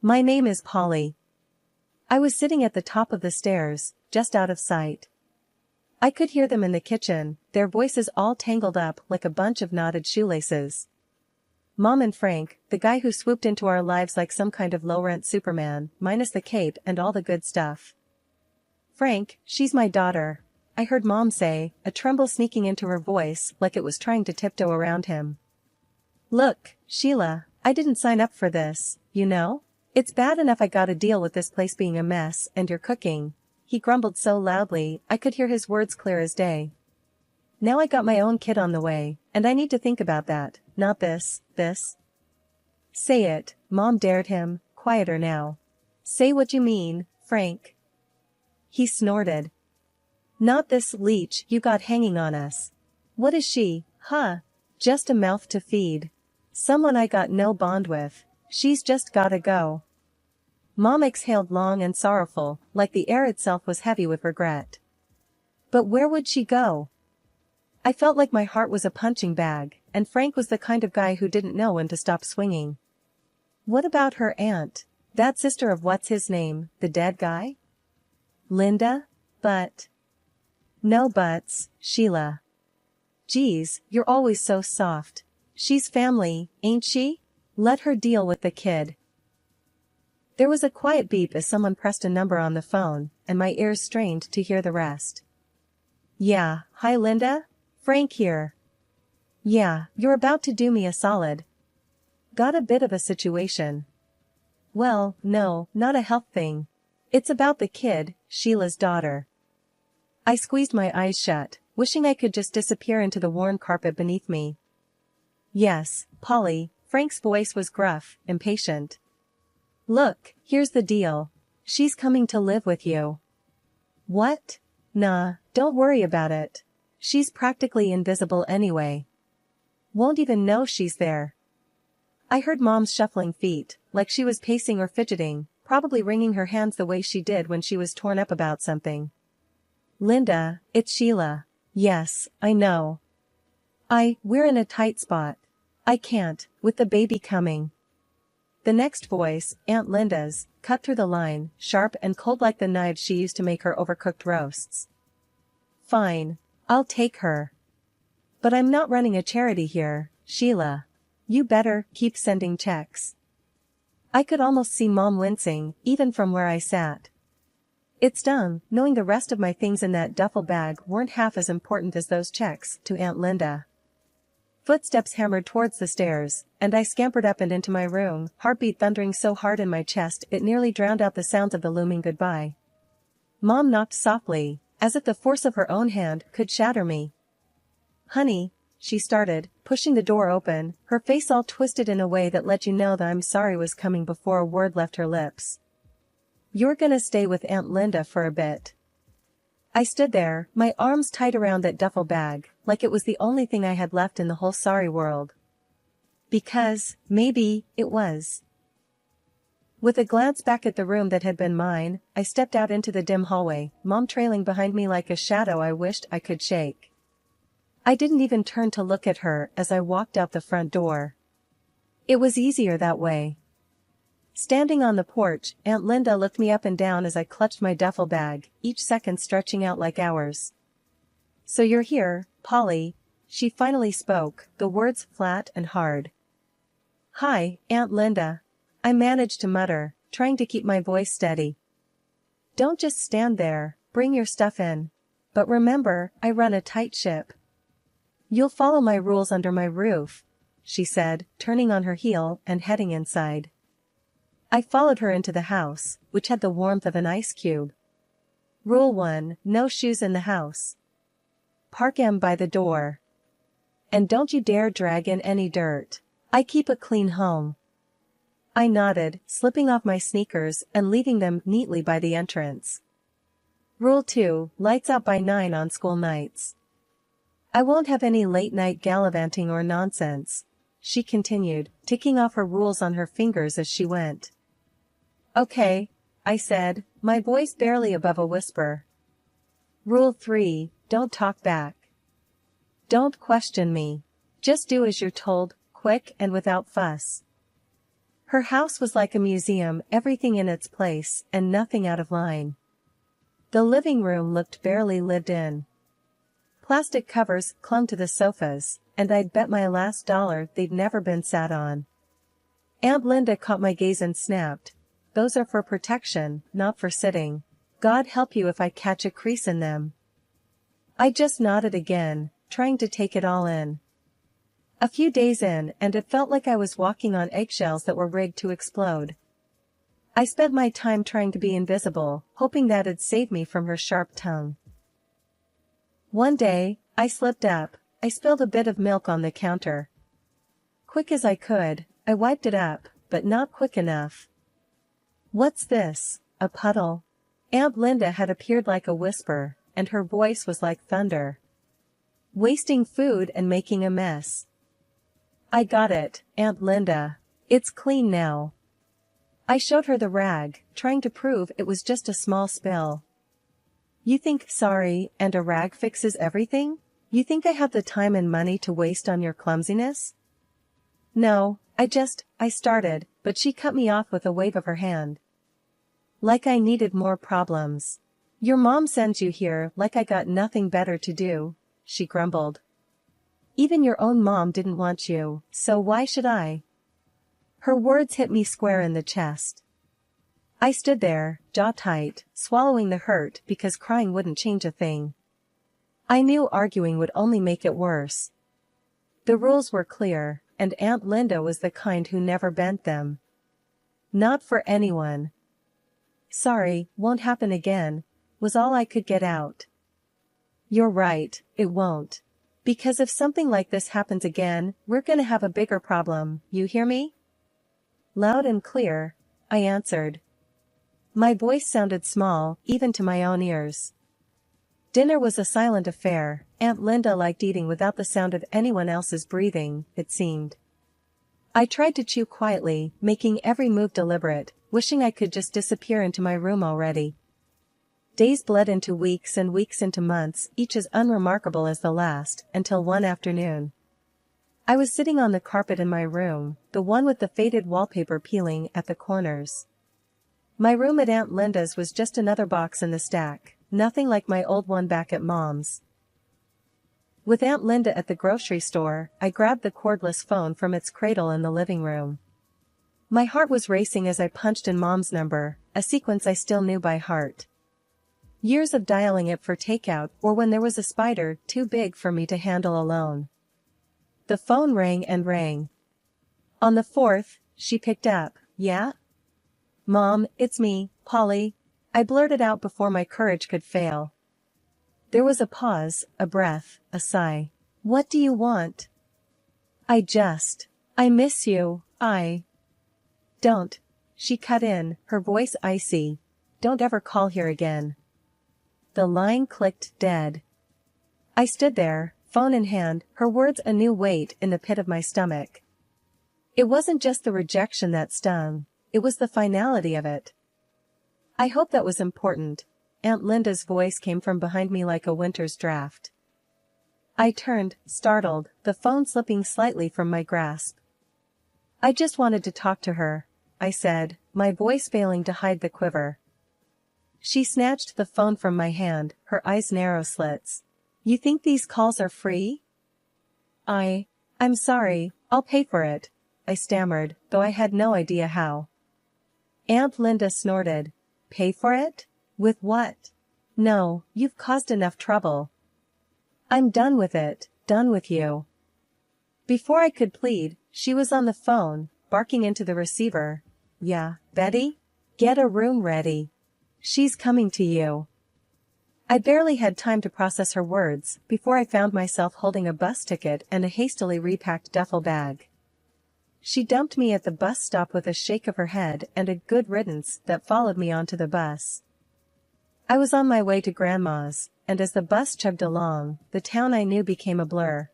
My name is Polly. I was sitting at the top of the stairs, just out of sight. I could hear them in the kitchen, their voices all tangled up like a bunch of knotted shoelaces. Mom and Frank, the guy who swooped into our lives like some kind of low-rent Superman, minus the cape and all the good stuff. Frank, she's my daughter, I heard Mom say, a tremble sneaking into her voice like it was trying to tiptoe around him. Look, Sheila, I didn't sign up for this, you know? It's bad enough I gotta deal with this place being a mess and you're cooking. He grumbled so loudly, I could hear his words clear as day. Now I got my own kid on the way, and I need to think about that, not this. Say it, Mom dared him, quieter now. Say what you mean, Frank. He snorted. Not this leech you got hanging on us. What is she, huh? Just a mouth to feed. Someone I got no bond with. She's just gotta go. Mom exhaled long and sorrowful, like the air itself was heavy with regret. But where would she go? I felt like my heart was a punching bag, and Frank was the kind of guy who didn't know when to stop swinging. What about her aunt? That sister of what's his name, the dead guy? Linda? But. No buts, Sheila. Geez, you're always so soft. She's family, ain't she? Let her deal with the kid. There was a quiet beep as someone pressed a number on the phone, and my ears strained to hear the rest. Yeah, hi Linda? Frank here. Yeah, you're about to do me a solid. Got a bit of a situation. Well, no, not a health thing. It's about the kid, Sheila's daughter. I squeezed my eyes shut, wishing I could just disappear into the worn carpet beneath me. Yes, Polly, Frank's voice was gruff, impatient. Look, here's the deal. She's coming to live with you. What? Nah, don't worry about it. She's practically invisible anyway. Won't even know she's there. I heard Mom's shuffling feet, like she was pacing or fidgeting, probably wringing her hands the way she did when she was torn up about something. Linda, it's Sheila. Yes, I know. We're in a tight spot. I can't, with the baby coming. The next voice, Aunt Linda's, cut through the line, sharp and cold like the knives she used to make her overcooked roasts. Fine. I'll take her. But I'm not running a charity here, Sheila. You better keep sending checks. I could almost see Mom wincing, even from where I sat. It stung, knowing the rest of my things in that duffel bag weren't half as important as those checks to Aunt Linda. Footsteps hammered towards the stairs, and I scampered up and into my room, heartbeat thundering so hard in my chest it nearly drowned out the sounds of the looming goodbye. Mom knocked softly, as if the force of her own hand could shatter me. Honey, she started, pushing the door open, her face all twisted in a way that let you know that I'm sorry was coming before a word left her lips. You're gonna stay with Aunt Linda for a bit. I stood there, my arms tight around that duffel bag, like it was the only thing I had left in the whole sorry world. Because, maybe, it was. With a glance back at the room that had been mine, I stepped out into the dim hallway, Mom trailing behind me like a shadow I wished I could shake. I didn't even turn to look at her as I walked out the front door. It was easier that way. Standing on the porch, Aunt Linda looked me up and down as I clutched my duffel bag, each second stretching out like hours. So you're here, Polly, she finally spoke, the words flat and hard. Hi, Aunt Linda. I managed to mutter, trying to keep my voice steady. Don't just stand there, bring your stuff in. But remember, I run a tight ship. You'll follow my rules under my roof, she said, turning on her heel and heading inside. I followed her into the house, which had the warmth of an ice cube. Rule 1, no shoes in the house. Park 'em by the door. And don't you dare drag in any dirt. I keep a clean home. I nodded, slipping off my sneakers and leaving them neatly by the entrance. Rule 2, lights out by 9 on school nights. I won't have any late-night gallivanting or nonsense, she continued, ticking off her rules on her fingers as she went. Okay, I said, my voice barely above a whisper. Rule 3, don't talk back. Don't question me. Just do as you're told, quick and without fuss. Her house was like a museum, everything in its place and nothing out of line. The living room looked barely lived in. Plastic covers clung to the sofas, and I'd bet my last dollar they'd never been sat on. Aunt Linda caught my gaze and snapped, "Those are for protection, not for sitting. God help you if I catch a crease in them." I just nodded again, trying to take it all in. A few days in, and it felt like I was walking on eggshells that were rigged to explode. I spent my time trying to be invisible, hoping that'd save me from her sharp tongue. One day, I slipped up. I spilled a bit of milk on the counter. Quick as I could, I wiped it up, but not quick enough. "What's this? A puddle?" Aunt Linda had appeared like a whisper, and her voice was like thunder. "Wasting food and making a mess." "I got it, Aunt Linda. It's clean now." I showed her the rag, trying to prove it was just a small spill. "You think sorry and a rag fixes everything? You think I have the time and money to waste on your clumsiness?" "No, I started, but she cut me off with a wave of her hand. Like I needed more problems. "Your mom sends you here like I got nothing better to do," she grumbled. "Even your own mom didn't want you, so why should I?" Her words hit me square in the chest. I stood there, jaw tight, swallowing the hurt because crying wouldn't change a thing. I knew arguing would only make it worse. The rules were clear, and Aunt Linda was the kind who never bent them. Not for anyone. "Sorry, won't happen again," was all I could get out. "You're right, it won't. Because if something like this happens again, we're gonna have a bigger problem, you hear me?" Loud and clear, I answered. My voice sounded small, even to my own ears. Dinner was a silent affair. Aunt Linda liked eating without the sound of anyone else's breathing, it seemed. I tried to chew quietly, making every move deliberate, wishing I could just disappear into my room already. Days bled into weeks and weeks into months, each as unremarkable as the last, until one afternoon. I was sitting on the carpet in my room, the one with the faded wallpaper peeling at the corners. My room at Aunt Linda's was just another box in the stack, nothing like my old one back at Mom's. With Aunt Linda at the grocery store, I grabbed the cordless phone from its cradle in the living room. My heart was racing as I punched in Mom's number, a sequence I still knew by heart. Years of dialing it for takeout or when there was a spider too big for me to handle alone. The phone rang and rang. On the fourth, she picked up. "Yeah? Mom, it's me, Polly," I blurted out before my courage could fail. There was a pause, a breath, a sigh. "What do you want?" I miss you, Don't." She cut in, her voice icy. "Don't ever call here again." The line clicked dead. I stood there, phone in hand, her words a new weight in the pit of my stomach. It wasn't just the rejection that stung, it was the finality of it. "I hope that was important." Aunt Linda's voice came from behind me like a winter's draft. I turned, startled, the phone slipping slightly from my grasp. "I just wanted to talk to her," I said, my voice failing to hide the quiver. She snatched the phone from my hand, her eyes narrow slits. "You think these calls are free?" I'm sorry, I'll pay for it," I stammered, though I had no idea how. Aunt Linda snorted. "Pay for it? With what? No, you've caused enough trouble. I'm done with it, done with you." Before I could plead, she was on the phone, barking into the receiver. "Yeah, Betty? Get a room ready. She's coming to you." I barely had time to process her words before I found myself holding a bus ticket and a hastily repacked duffel bag. She dumped me at the bus stop with a shake of her head and a "good riddance" that followed me onto the bus. I was on my way to Grandma's, and as the bus chugged along, the town I knew became a blur.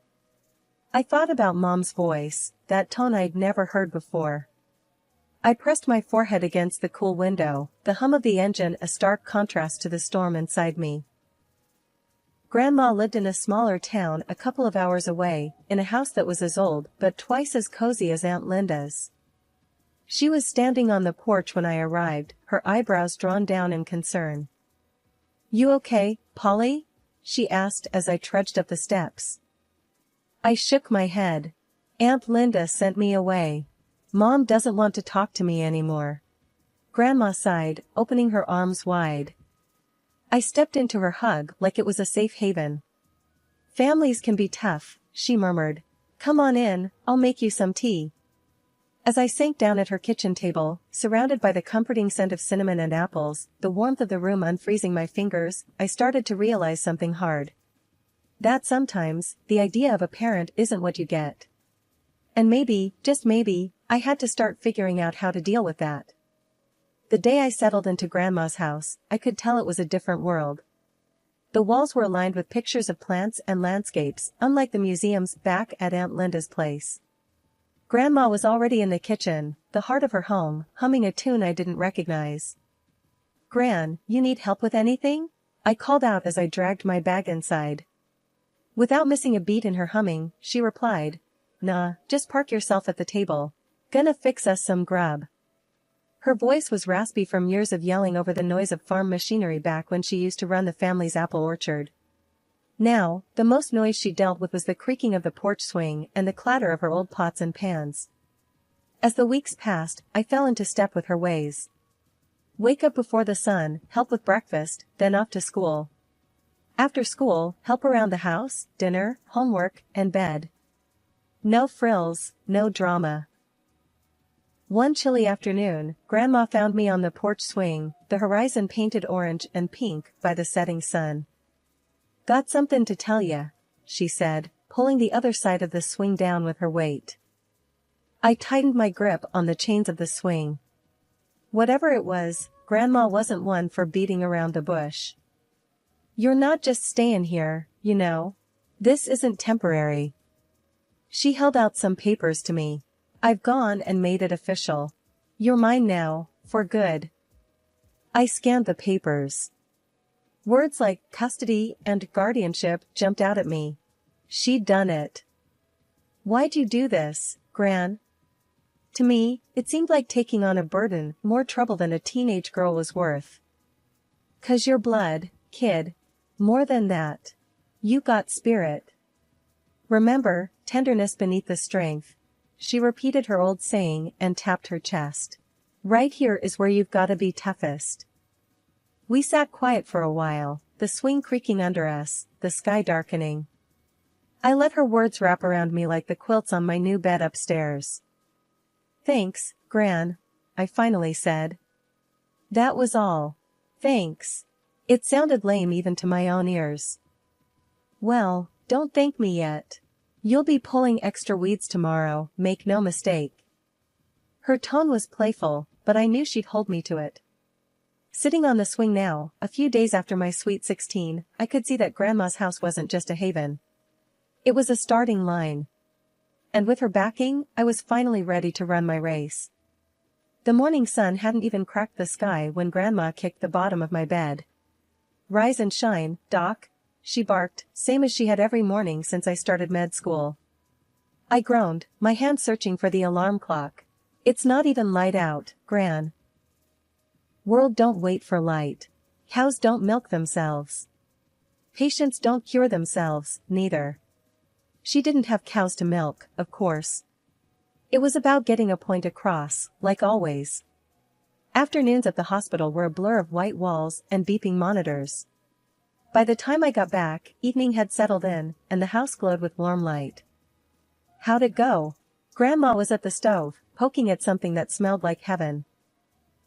I thought about Mom's voice, that tone I'd never heard before. I pressed my forehead against the cool window, the hum of the engine a stark contrast to the storm inside me. Grandma lived in a smaller town a couple of hours away, in a house that was as old but twice as cozy as Aunt Linda's. She was standing on the porch when I arrived, her eyebrows drawn down in concern. "You okay, Polly?" she asked as I trudged up the steps. I shook my head. "Aunt Linda sent me away. Mom doesn't want to talk to me anymore." Grandma sighed, opening her arms wide. I stepped into her hug like it was a safe haven. "Families can be tough," she murmured. "Come on in, I'll make you some tea." As I sank down at her kitchen table, surrounded by the comforting scent of cinnamon and apples, the warmth of the room unfreezing my fingers, I started to realize something hard. That sometimes, the idea of a parent isn't what you get. And maybe, just maybe, I had to start figuring out how to deal with that. The day I settled into Grandma's house, I could tell it was a different world. The walls were lined with pictures of plants and landscapes, unlike the museums back at Aunt Linda's place. Grandma was already in the kitchen, the heart of her home, humming a tune I didn't recognize. "Gran, you need help with anything?" I called out as I dragged my bag inside. Without missing a beat in her humming, she replied, "Nah, just park yourself at the table. Gonna fix us some grub." Her voice was raspy from years of yelling over the noise of farm machinery back when she used to run the family's apple orchard. Now, the most noise she dealt with was the creaking of the porch swing and the clatter of her old pots and pans. As the weeks passed, I fell into step with her ways. Wake up before the sun, help with breakfast, then off to school. After school, help around the house, dinner, homework, and bed. No frills, no drama. One chilly afternoon, Grandma found me on the porch swing, the horizon painted orange and pink by the setting sun. "Got something to tell ya," she said, pulling the other side of the swing down with her weight. I tightened my grip on the chains of the swing. Whatever it was, Grandma wasn't one for beating around the bush. "You're not just staying here, you know. This isn't temporary." She held out some papers to me. "I've gone and made it official. You're mine now, for good." I scanned the papers. Words like custody and guardianship jumped out at me. She'd done it. "Why'd you do this, Gran?" To me, it seemed like taking on a burden, more trouble than a teenage girl was worth. "'Cause you're blood, kid. More than that. You got spirit. Remember, tenderness beneath the strength." She repeated her old saying and tapped her chest. "Right here is where you've gotta be toughest." We sat quiet for a while, the swing creaking under us, the sky darkening. I let her words wrap around me like the quilts on my new bed upstairs. "Thanks, Gran," I finally said. That was all. Thanks. It sounded lame even to my own ears. "Well, don't thank me yet. You'll be pulling extra weeds tomorrow, make no mistake." Her tone was playful, but I knew she'd hold me to it. Sitting on the swing now, a few days after my sweet 16, I could see that Grandma's house wasn't just a haven. It was a starting line. And with her backing, I was finally ready to run my race. The morning sun hadn't even cracked the sky when Grandma kicked the bottom of my bed. "Rise and shine, Doc," she barked, same as she had every morning since I started med school. I groaned, my hand searching for the alarm clock. "It's not even light out, Gran." World don't wait for light. Cows don't milk themselves. Patients don't cure themselves, neither. She didn't have cows to milk, of course. It was about getting a point across, like always. Afternoons at the hospital were a blur of white walls and beeping monitors. By the time I got back, evening had settled in, and the house glowed with warm light. "How'd it go?" Grandma was at the stove, poking at something that smelled like heaven.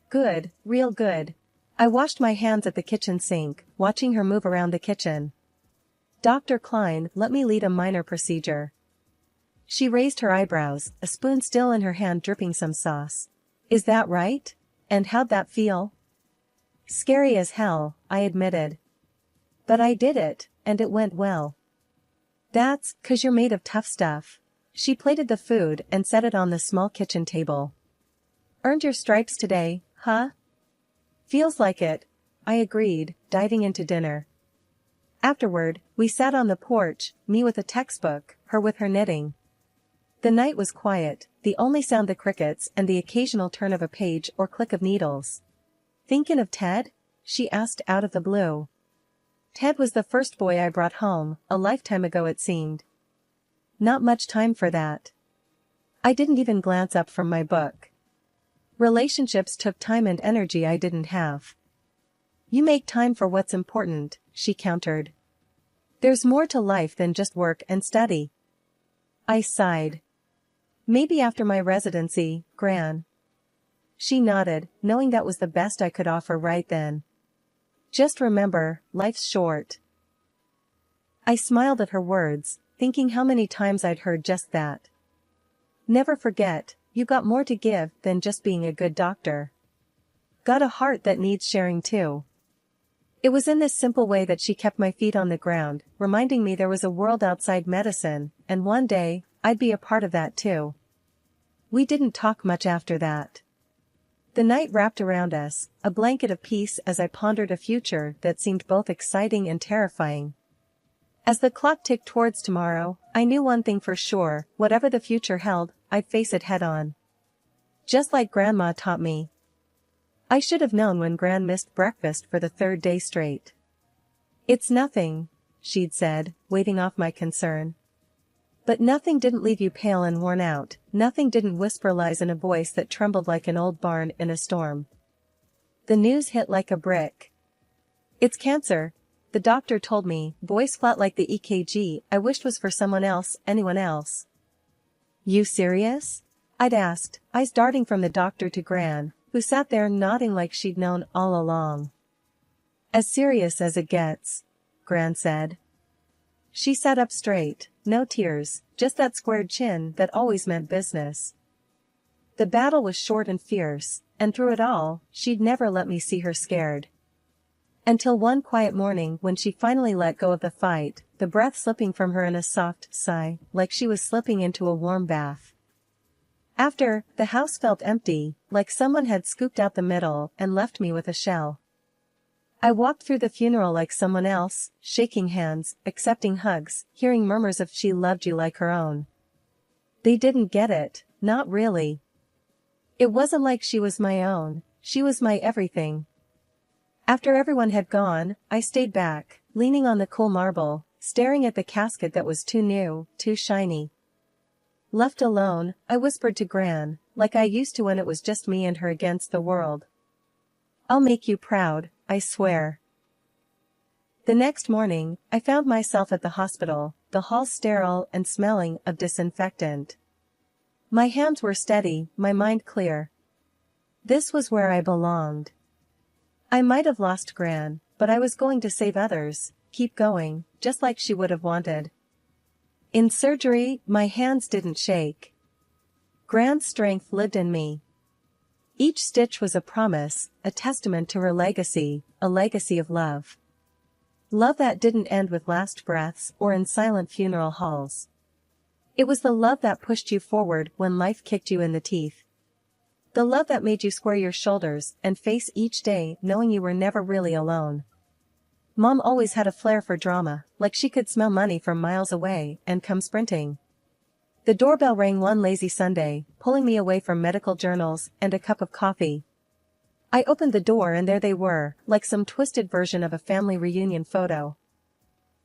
"Good, real good." I washed my hands at the kitchen sink, watching her move around the kitchen. "Dr. Klein let me lead a minor procedure." She raised her eyebrows, a spoon still in her hand dripping some sauce. "Is that right? And how'd that feel?" "Scary as hell," I admitted. "But I did it, and it went well." "That's 'cause you're made of tough stuff." She plated the food and set it on the small kitchen table. "Earned your stripes today, huh?" "Feels like it," I agreed, diving into dinner. Afterward, we sat on the porch, me with a textbook, her with her knitting. The night was quiet, the only sound the crickets and the occasional turn of a page or click of needles. "Thinkin' of Ted?" she asked out of the blue. Ted was the first boy I brought home, a lifetime ago it seemed. Not much time for that. I didn't even glance up from my book. Relationships took time and energy I didn't have. "You make time for what's important," she countered. "There's more to life than just work and study." I sighed. "Maybe after my residency, Gran." She nodded, knowing that was the best I could offer right then. "Just remember, life's short." I smiled at her words, thinking how many times I'd heard just that. "Never forget, you got more to give than just being a good doctor. Got a heart that needs sharing too." It was in this simple way that she kept my feet on the ground, reminding me there was a world outside medicine, and one day, I'd be a part of that too. We didn't talk much after that. The night wrapped around us, a blanket of peace as I pondered a future that seemed both exciting and terrifying. As the clock ticked towards tomorrow, I knew one thing for sure, whatever the future held, I'd face it head on. Just like Grandma taught me. I should have known when Gran missed breakfast for the third day straight. "It's nothing," she'd said, waving off my concern. But nothing didn't leave you pale and worn out, nothing didn't whisper lies in a voice that trembled like an old barn in a storm. The news hit like a brick. "It's cancer," the doctor told me, voice flat like the EKG I wished was for someone else, anyone else. "You serious?" I'd asked, eyes darting from the doctor to Gran, who sat there nodding like she'd known all along. "As serious as it gets," Gran said. She sat up straight, no tears, just that squared chin that always meant business. The battle was short and fierce, and through it all, she'd never let me see her scared. Until one quiet morning when she finally let go of the fight, the breath slipping from her in a soft sigh, like she was slipping into a warm bath. After, the house felt empty, like someone had scooped out the middle and left me with a shell. I walked through the funeral like someone else, shaking hands, accepting hugs, hearing murmurs of "she loved you like her own." They didn't get it, not really. It wasn't like she was my own, she was my everything. After everyone had gone, I stayed back, leaning on the cool marble, staring at the casket that was too new, too shiny. Left alone, I whispered to Gran, like I used to when it was just me and her against the world. "I'll make you proud, I swear." The next morning, I found myself at the hospital, the hall sterile and smelling of disinfectant. My hands were steady, my mind clear. This was where I belonged. I might have lost Gran, but I was going to save others, keep going, just like she would have wanted. In surgery, my hands didn't shake. Gran's strength lived in me. Each stitch was a promise, a testament to her legacy, a legacy of love. Love that didn't end with last breaths or in silent funeral halls. It was the love that pushed you forward when life kicked you in the teeth. The love that made you square your shoulders and face each day knowing you were never really alone. Mom always had a flair for drama, like she could smell money from miles away and come sprinting. The doorbell rang one lazy Sunday, pulling me away from medical journals and a cup of coffee. I opened the door and there they were, like some twisted version of a family reunion photo.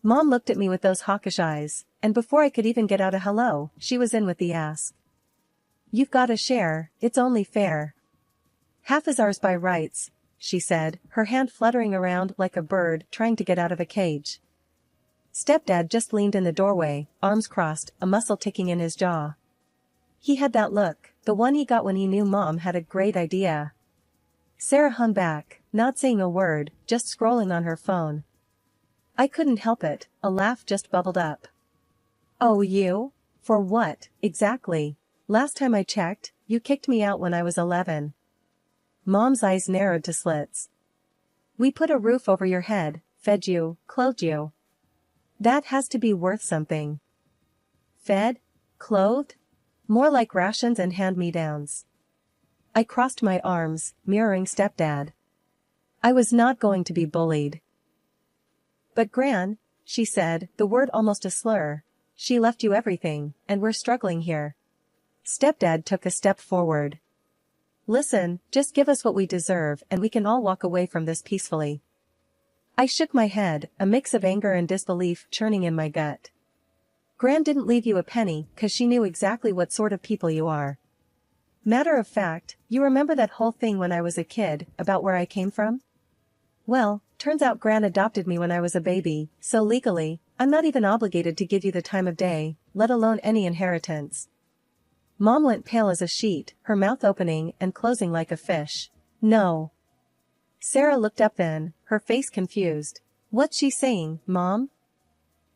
Mom looked at me with those hawkish eyes, and before I could even get out a hello, she was in with the ask. "You've gotta share, it's only fair." "Half is ours by rights," she said, her hand fluttering around like a bird trying to get out of a cage. Stepdad just leaned in the doorway, arms crossed, a muscle ticking in his jaw. He had that look, the one he got when he knew Mom had a great idea. Sarah hung back, not saying a word, just scrolling on her phone. I couldn't help it, a laugh just bubbled up. "Oh, you? For what, exactly? Last time I checked, you kicked me out when I was 11. Mom's eyes narrowed to slits. "We put a roof over your head, fed you, clothed you. That has to be worth something." "Fed? Clothed? More like rations and hand-me-downs." I crossed my arms, mirroring Stepdad. I was not going to be bullied. "But Gran," she said, the word almost a slur, "she left you everything, and we're struggling here." Stepdad took a step forward. Listen, just give us what we deserve and we can all walk away from this peacefully. I shook my head, a mix of anger and disbelief churning in my gut. Gran didn't leave you a penny, 'cause she knew exactly what sort of people you are. Matter of fact, you remember that whole thing when I was a kid, about where I came from? Well, turns out Gran adopted me when I was a baby, so legally, I'm not even obligated to give you the time of day, let alone any inheritance. Mom went pale as a sheet, her mouth opening and closing like a fish. No. Sarah looked up then, her face confused. What's she saying, Mom?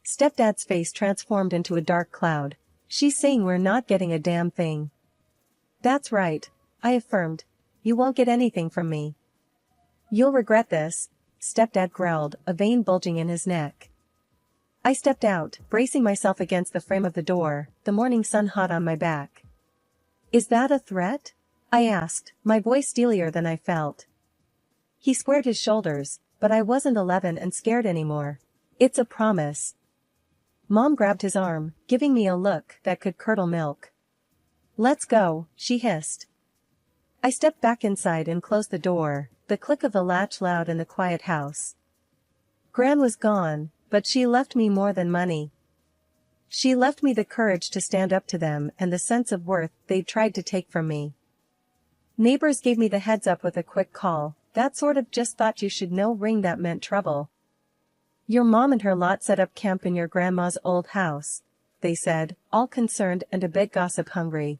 Stepdad's face transformed into a dark cloud. She's saying we're not getting a damn thing. That's right, I affirmed. You won't get anything from me. You'll regret this, Stepdad growled, a vein bulging in his neck. I stepped out, bracing myself against the frame of the door, the morning sun hot on my back. Is that a threat? I asked, my voice steelier than I felt. He squared his shoulders, but I wasn't 11 and scared anymore. It's a promise. Mom grabbed his arm, giving me a look that could curdle milk. Let's go, she hissed. I stepped back inside and closed the door, the click of the latch loud in the quiet house. Gran was gone, but she left me more than money. She left me the courage to stand up to them and the sense of worth they'd tried to take from me. Neighbors gave me the heads up with a quick call, that sort of just thought you should know ring that meant trouble. Your mom and her lot set up camp in your grandma's old house, they said, all concerned and a bit gossip-hungry.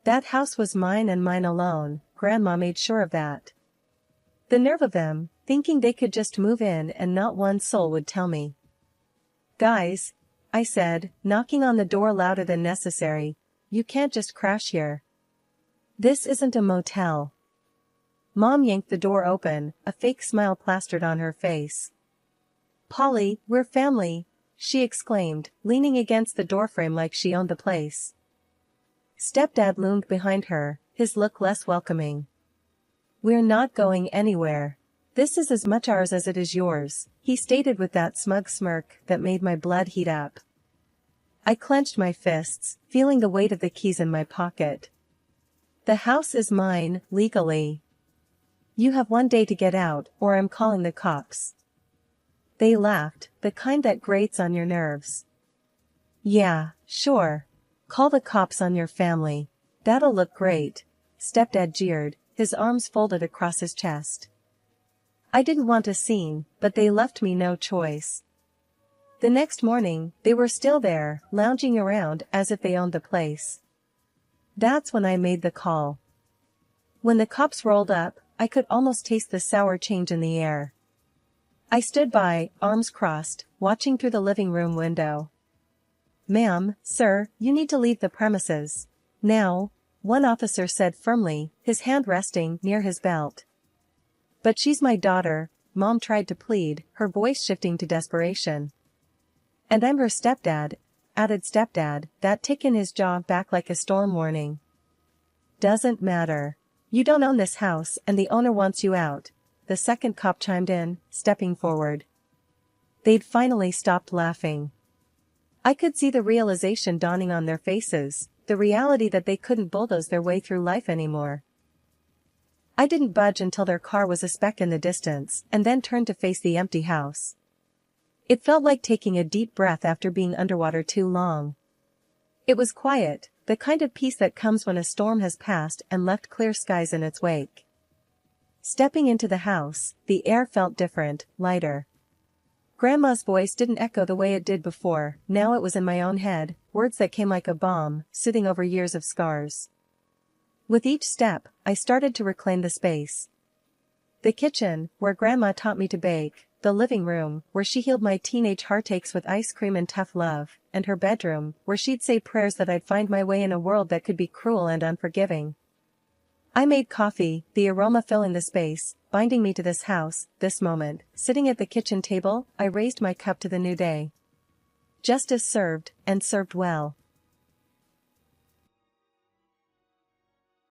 That house was mine and mine alone, Grandma made sure of that. The nerve of them, thinking they could just move in and not one soul would tell me. Guys, I said, knocking on the door louder than necessary, you can't just crash here. This isn't a motel. Mom yanked the door open, a fake smile plastered on her face. Polly, we're family, she exclaimed, leaning against the doorframe like she owned the place. Stepdad loomed behind her, his look less welcoming. We're not going anywhere. This is as much ours as it is yours, he stated with that smug smirk that made my blood heat up. I clenched my fists, feeling the weight of the keys in my pocket. The house is mine, legally. You have one day to get out, or I'm calling the cops. They laughed, the kind that grates on your nerves. Yeah, sure. Call the cops on your family. That'll look great, Stepdad jeered, his arms folded across his chest. I didn't want a scene, but they left me no choice. The next morning, they were still there, lounging around as if they owned the place. That's when I made the call. When the cops rolled up, I could almost taste the sour change in the air. I stood by, arms crossed, watching through the living room window. Ma'am, sir, you need to leave the premises. Now, one officer said firmly, his hand resting near his belt. But she's my daughter, Mom tried to plead, her voice shifting to desperation. And I'm her stepdad, added Stepdad, that tick in his jaw back like a storm warning. Doesn't matter. You don't own this house and the owner wants you out, the second cop chimed in, stepping forward. They'd finally stopped laughing. I could see the realization dawning on their faces, the reality that they couldn't bulldoze their way through life anymore. I didn't budge until their car was a speck in the distance, and then turned to face the empty house. It felt like taking a deep breath after being underwater too long. It was quiet, the kind of peace that comes when a storm has passed and left clear skies in its wake. Stepping into the house, the air felt different, lighter. Grandma's voice didn't echo the way it did before, now it was in my own head, words that came like a bomb, sitting over years of scars. With each step, I started to reclaim the space. The kitchen, where Grandma taught me to bake, the living room, where she healed my teenage heartaches with ice cream and tough love, and her bedroom, where she'd say prayers that I'd find my way in a world that could be cruel and unforgiving. I made coffee, the aroma filling the space, binding me to this house, this moment. Sitting at the kitchen table, I raised my cup to the new day. Justice served, and served well.